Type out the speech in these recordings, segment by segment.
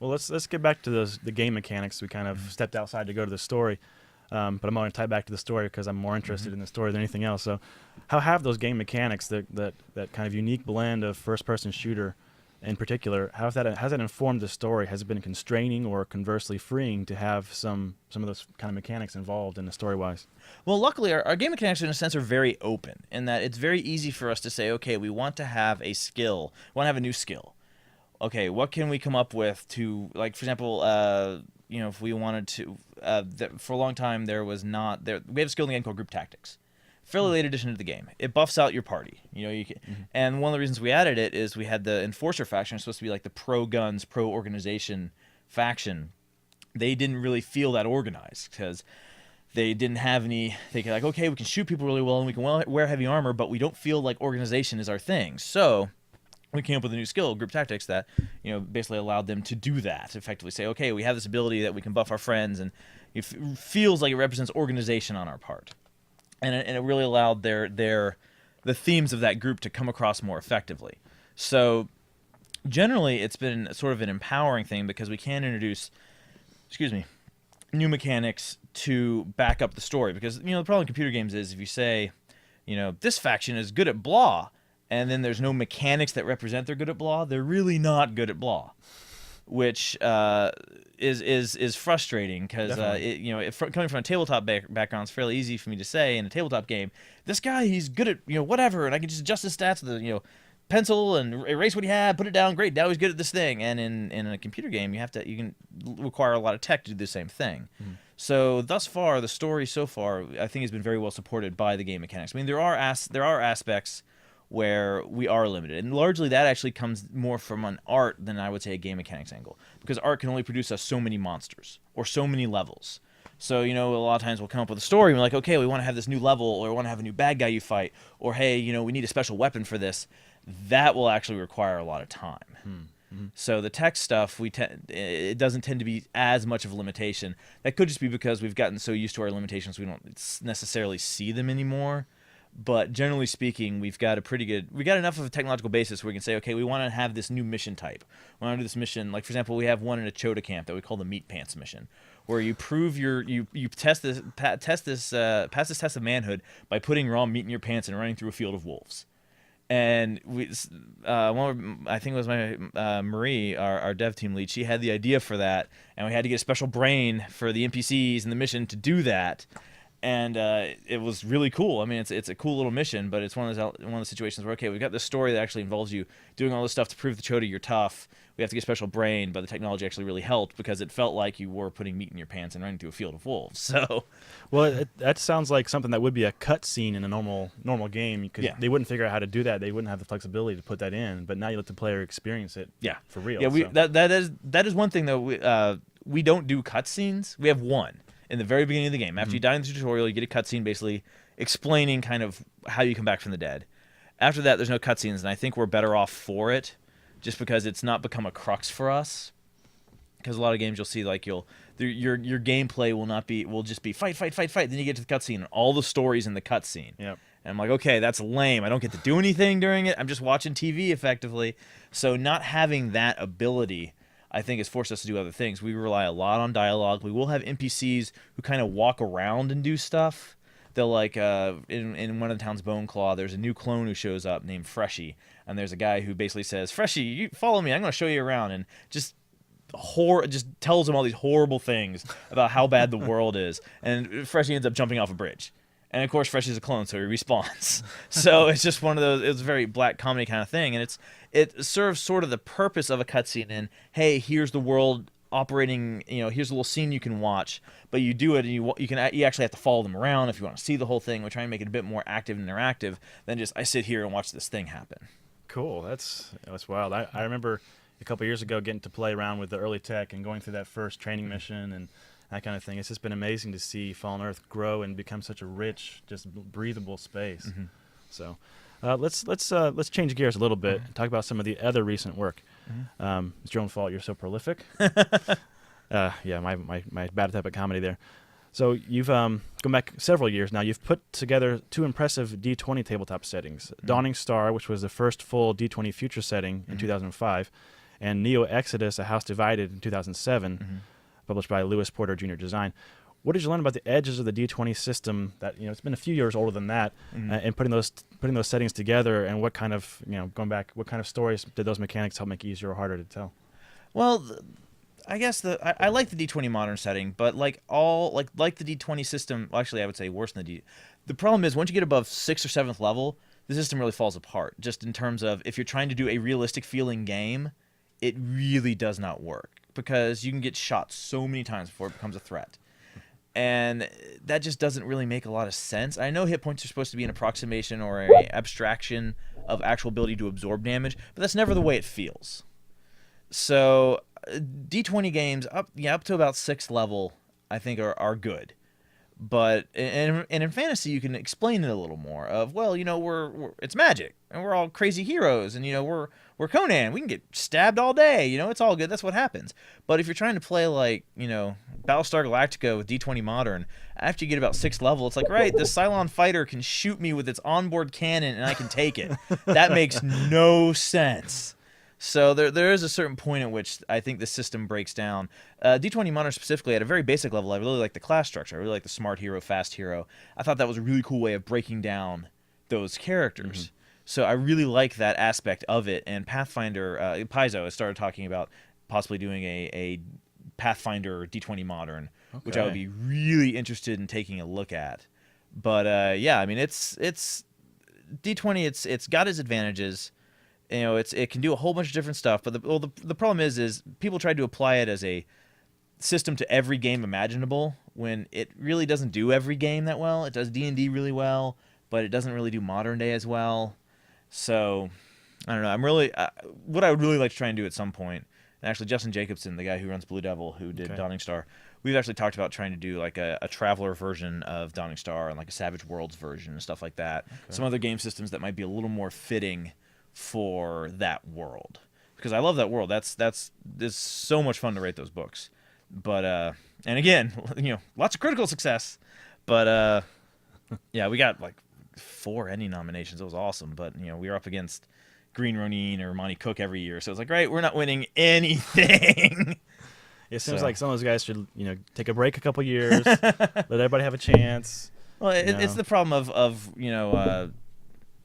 Well, let's get back to the game mechanics. We kind of stepped outside to go to the story, but I'm going to tie back to the story because I'm more interested in the story than anything else. So, how have those game mechanics, that kind of unique blend of first-person shooter, in particular, how's that informed the story? Has it been constraining or conversely freeing to have some of those kind of mechanics involved in the story-wise? Well, luckily, our game mechanics, in a sense, are very open in that it's very easy for us to say, okay, we want to have a skill, we want to have a new skill. Okay, what can we come up with to, like, for example, if we wanted to, for a long time we have a skill in the game called group tactics. Fairly late addition to the game. It buffs out your party. And one of the reasons we added it is we had the Enforcer faction, supposed to be like the pro-guns, pro-organization faction. They didn't really feel that organized because they didn't have any. They could, like, okay, we can shoot people really well and we can wear heavy armor, but we don't feel like organization is our thing. So we came up with a new skill, group tactics, that basically allowed them to do that. Effectively say, okay, we have this ability that we can buff our friends, and it feels like it represents organization on our part. And it really allowed the themes of that group to come across more effectively. So generally, it's been sort of an empowering thing because we can introduce, new mechanics to back up the story. Because the problem with computer games is if you say, this faction is good at blah, and then there's no mechanics that represent they're good at blah, they're really not good at blah. Which is frustrating because coming from a tabletop background, it's fairly easy for me to say in a tabletop game, this guy, he's good at whatever, and I can just adjust his stats with the pencil and erase what he had, put it down, great, now he's good at this thing. And in a computer game, you can require a lot of tech to do the same thing. So thus far, the story so far, I think, has been very well supported by the game mechanics. I mean, there are aspects where we are limited. And largely that actually comes more from an art than I would say a game mechanics angle. Because art can only produce us so many monsters or so many levels. So, a lot of times we'll come up with a story and we're like, okay, we want to have this new level, or we want to have a new bad guy you fight, or hey, we need a special weapon for this. That will actually require a lot of time. So the tech stuff, it doesn't tend to be as much of a limitation. That could just be because we've gotten so used to our limitations we don't necessarily see them anymore. But generally speaking, we got enough of a technological basis where we can say, okay, we want to have this new mission type. We want to do this mission, like, for example, we have one in a Chota camp that we call the Meat Pants mission, where you prove you pass this test of manhood by putting raw meat in your pants and running through a field of wolves. And I think it was my Marie, our dev team lead. She had the idea for that, and we had to get a special brain for the NPCs and the mission to do that. And it was really cool. I mean, it's a cool little mission, but it's one of the situations where, okay, we've got this story that actually involves you doing all this stuff to prove to Chota you're tough. We have to get a special brain, but the technology actually really helped because it felt like you were putting meat in your pants and running through a field of wolves. So, well, that sounds like something that would be a cut scene in a normal game, because they wouldn't figure out how to do that. They wouldn't have the flexibility to put that in. But now you let the player experience it. For real. Yeah, that is one thing though. We don't do cut scenes. We have one in the very beginning of the game. After you die in the tutorial, you get a cutscene basically explaining kind of how you come back from the dead. After that, there's no cutscenes, and I think we're better off for it, just because it's not become a crux for us. Because a lot of games you'll see, like, your gameplay will just be fight. Then you get to the cutscene, and all the story's in the cutscene. Yep. And I'm like, okay, that's lame. I don't get to do anything during it. I'm just watching TV effectively. So not having that ability, I think, has forced us to do other things. We rely a lot on dialogue. We will have NPCs who kind of walk around and do stuff. They'll, like, in one of the towns, Bone Claw, there's a new clone who shows up named Freshy, and there's a guy who basically says, Freshy, you follow me, I'm going to show you around, and just tells him all these horrible things about how bad the world is, and Freshy ends up jumping off a bridge. And, of course, Freshy's a clone, so he respawns. So it's just one of those, it's a very black comedy kind of thing, and it serves sort of the purpose of a cutscene in, hey, here's the world operating, here's a little scene you can watch, but you do it and you actually have to follow them around if you want to see the whole thing. We're trying to make it a bit more active and interactive than just I sit here and watch this thing happen. Cool. That's wild. I remember a couple of years ago getting to play around with the early tech and going through that first training mission and that kind of thing. It's just been amazing to see Fallen Earth grow and become such a rich, just breathable space. So let's change gears a little bit and talk about some of the other recent work. It's your own fault you're so prolific. My bad attempt at comedy there. So you've gone back several years now. You've put together two impressive D20 tabletop settings. Dawning Star, which was the first full D20 future setting in 2005, and Neo Exodus: A House Divided in 2007, published by Lewis Porter Jr. Design. What did you learn about the edges of the D20 system? That it's been a few years older than that, and putting those settings together, and what kind of going back, what kind of stories did those mechanics help make easier or harder to tell? Well, I guess I like the D20 modern setting, but like the D20 system. Well, actually, I would say worse than the D. The problem is once you get above 6th or 7th level, the system really falls apart. Just in terms of if you're trying to do a realistic feeling game, it really does not work because you can get shot so many times before it becomes a threat. And that just doesn't really make a lot of sense. I know hit points are supposed to be an approximation or an abstraction of actual ability to absorb damage, but that's never the way it feels. So D20 games up to about 6th level, I think are good. But and in fantasy, you can explain it a little more. Of we're it's magic and we're all crazy heroes, and we're Conan. We can get stabbed all day. It's all good. That's what happens. But if you're trying to play like Battlestar Galactica with D20 Modern, after you get about 6th level, it's like, right, the Cylon fighter can shoot me with its onboard cannon, and I can take it. That makes no sense. So there is a certain point at which I think the system breaks down. D20 Modern specifically, at a very basic level, I really like the class structure. I really like the smart hero, fast hero. I thought that was a really cool way of breaking down those characters. So I really like that aspect of it. And Pathfinder, Paizo has started talking about possibly doing a Pathfinder D20 Modern, which I would be really interested in taking a look at. But yeah, I mean, it's D20. It's got its advantages. It can do a whole bunch of different stuff, but the problem is people tried to apply it as a system to every game imaginable when it really doesn't do every game that well. It does D&D really well, but it doesn't really do modern day as well. So I don't know. I'm really what I would really like to try and do at some point. And actually, Justin Jacobson, the guy who runs Blue Devil, who did Dawning Star, we've actually talked about trying to do like a Traveler version of Dawning Star and like a Savage Worlds version and stuff like that. Some other game systems that might be a little more fitting for that world, because I love that world. It's so much fun to write those books. But and again, lots of critical success. But yeah, we got like 4 Emmy nominations. It was awesome. But we were up against Green Ronin or Monty Cook every year, so it's like, right, we're not winning anything. It seems like some of those guys should take a break a couple years, let everybody have a chance. Well, it's the problem of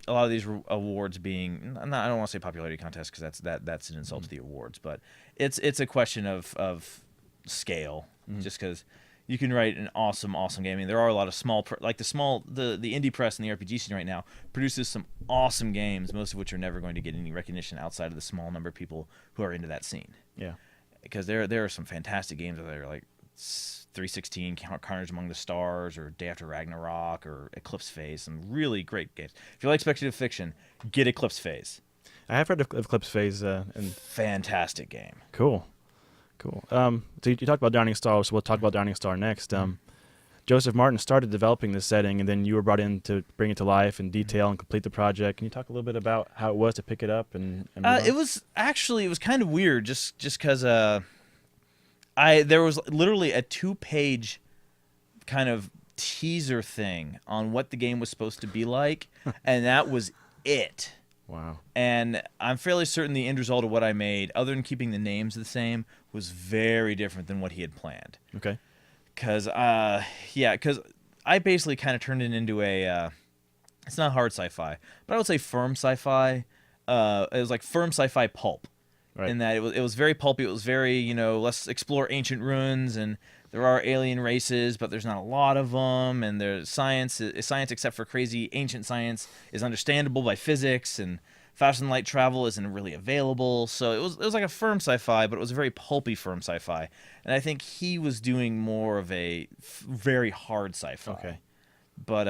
a lot of these awards being, I don't want to say popularity contest because that's an insult to the awards, but it's a question of scale. Just because you can write an awesome game. I mean, there are a lot of small, like the indie press and the RPG scene right now produces some awesome games, most of which are never going to get any recognition outside of the small number of people who are into that scene. Yeah, because there are some fantastic games out there, like 316, Carnage Among the Stars, or Day After Ragnarok, or Eclipse Phase. Some really great games. If you like speculative fiction, get Eclipse Phase. I have heard of Eclipse Phase. Fantastic game. Cool. So you talked about Dawning Star, so we'll talk about Dawning Star next. Joseph Martin started developing this setting, and then you were brought in to bring it to life in detail and complete the project. Can you talk a little bit about how it was to pick it up and it was kind of weird, just because there was literally a 2-page kind of teaser thing on what the game was supposed to be like, and that was it. Wow. And I'm fairly certain the end result of what I made, other than keeping the names the same, was very different than what he had planned. Okay. Because I basically kind of turned it into it's not hard sci-fi, but I would say firm sci-fi. It was like firm sci-fi pulp. Right. In that it was very pulpy. It was very, let's explore ancient ruins, and there are alien races, but there's not a lot of them, and there's science except for crazy ancient science is understandable by physics, and faster than light travel isn't really available. So it was like a firm sci-fi, but it was a very pulpy firm sci-fi. And I think he was doing more of a very hard sci-fi. Okay. But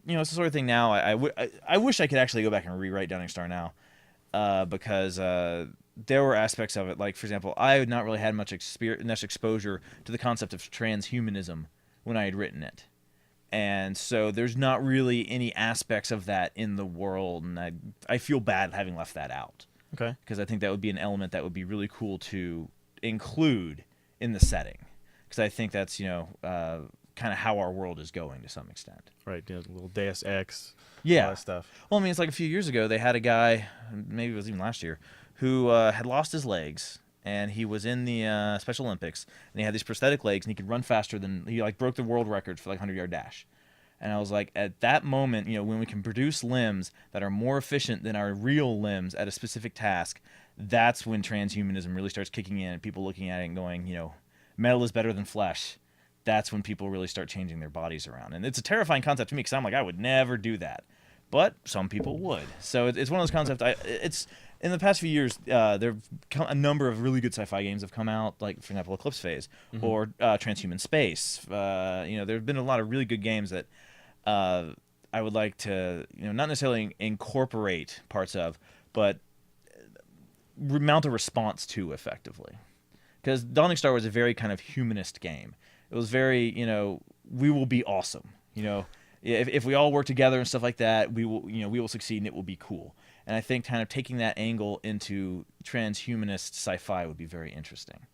it's the sort of thing now. I wish I could actually go back and rewrite Dawning Star now, because there were aspects of it, like, for example, I had not really had much exposure to the concept of transhumanism when I had written it. And so there's not really any aspects of that in the world, and I feel bad having left that out. Okay. Because I think that would be an element that would be really cool to include in the setting. Because I think that's, kind of how our world is going to some extent. Right, a little Deus Ex, all that stuff. Well, I mean, it's like a few years ago, they had a guy, maybe it was even last year, who had lost his legs, and he was in the Special Olympics, and he had these prosthetic legs, and he could run faster than he like broke the world record for like 100-yard dash. And I was like, at that moment, when we can produce limbs that are more efficient than our real limbs at a specific task, that's when transhumanism really starts kicking in, and people looking at it and going, metal is better than flesh. That's when people really start changing their bodies around. And it's a terrifying concept to me, because I'm like, I would never do that. But some people would. So it's one of those concepts. It's in the past few years, there've come a number of really good sci-fi games have come out, like for example, Eclipse Phase or Transhuman Space. There've been a lot of really good games that I would like to, not necessarily incorporate parts of, but mount a response to effectively. Because Dawning Star was a very kind of humanist game. It was very, we will be awesome. If we all work together and stuff like that, we will succeed and it will be cool. And I think kind of taking that angle into transhumanist sci-fi would be very interesting.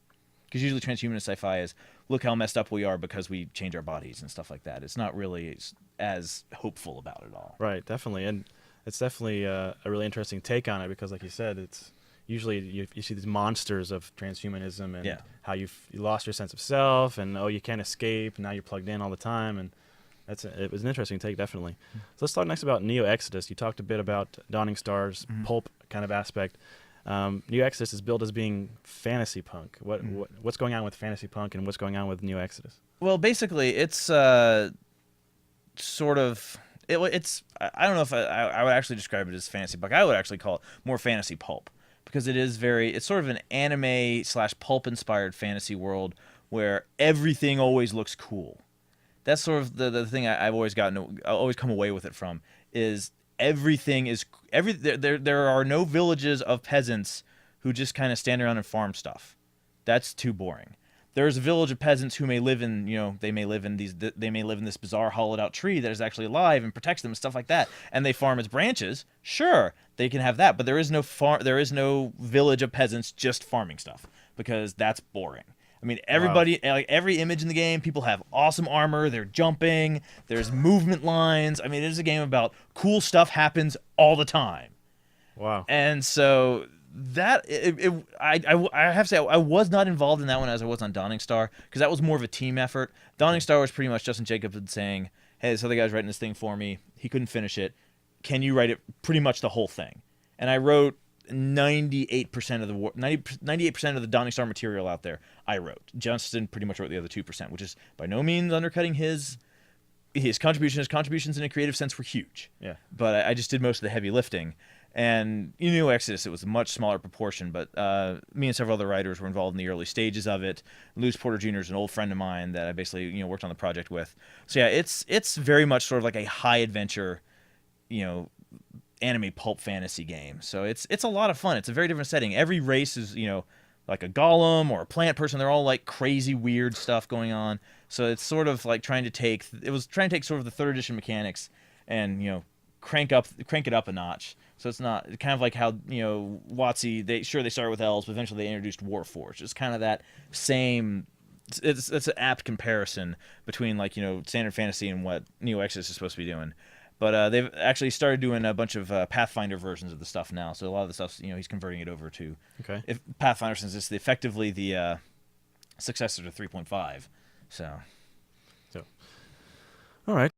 Because usually transhumanist sci-fi is, look how messed up we are because we change our bodies and stuff like that. It's not really as hopeful about it all. Right, definitely. And it's definitely a really interesting take on it, because like you said, it's usually you see these monsters of transhumanism and how you lost your sense of self, and you can't escape, now you're plugged in all the time, and it was an interesting take, definitely. So let's talk next about Neo Exodus. You talked a bit about Dawning Star's pulp kind of aspect. Neo Exodus is billed as being fantasy punk. What's going on with fantasy punk, and what's going on with Neo Exodus? Well, basically, it's sort of it's I don't know if I would actually describe it as fantasy punk. I would actually call it more fantasy pulp, because it's sort of an anime / pulp inspired fantasy world where everything always looks cool. That's sort of the thing I've always come away with it from, is everything is there are no villages of peasants who just kind of stand around and farm stuff. That's too boring. There's a village of peasants who may live in, they may live in this bizarre hollowed out tree that is actually alive and protects them and stuff like that, and they farm its branches. Sure, they can have that, but there is no village of peasants just farming stuff, because that's boring. I mean, everybody, like every image in the game, people have awesome armor, they're jumping, there's movement lines. I mean, it is a game about cool stuff happens all the time. Wow. And so that I have to say, I was not involved in that one as I was on Dawning Star, because that was more of a team effort. Dawning Star was pretty much Justin Jacobson saying, hey, this other guy's writing this thing for me. He couldn't finish it. Can you write it pretty much the whole thing? And I wrote 98% of the Dawning Star material out there. I wrote. Justin pretty much wrote the other 2%, which is by no means undercutting his contribution. His contributions in a creative sense were huge. Yeah. But I just did most of the heavy lifting. And Exodus, it was a much smaller proportion, but me and several other writers were involved in the early stages of it. Lewis Porter Jr. is an old friend of mine that I basically worked on the project with. So yeah, it's very much sort of like a high adventure, anime pulp fantasy game. So it's a lot of fun. It's a very different setting. Every race is like a golem or a plant person. They're all like crazy weird stuff going on. So it's sort of like trying to take sort of the 3rd edition mechanics and crank it up a notch. So it's not kind of like how WotC, they started with elves, but eventually they introduced Warforged. It's kind of that same. It's an apt comparison between like standard fantasy and what Neo Exodus is supposed to be doing. But they've actually started doing a bunch of Pathfinder versions of the stuff now. So a lot of the stuff, he's converting it over to Pathfinder, since it's effectively the successor to 3.5. So, all right.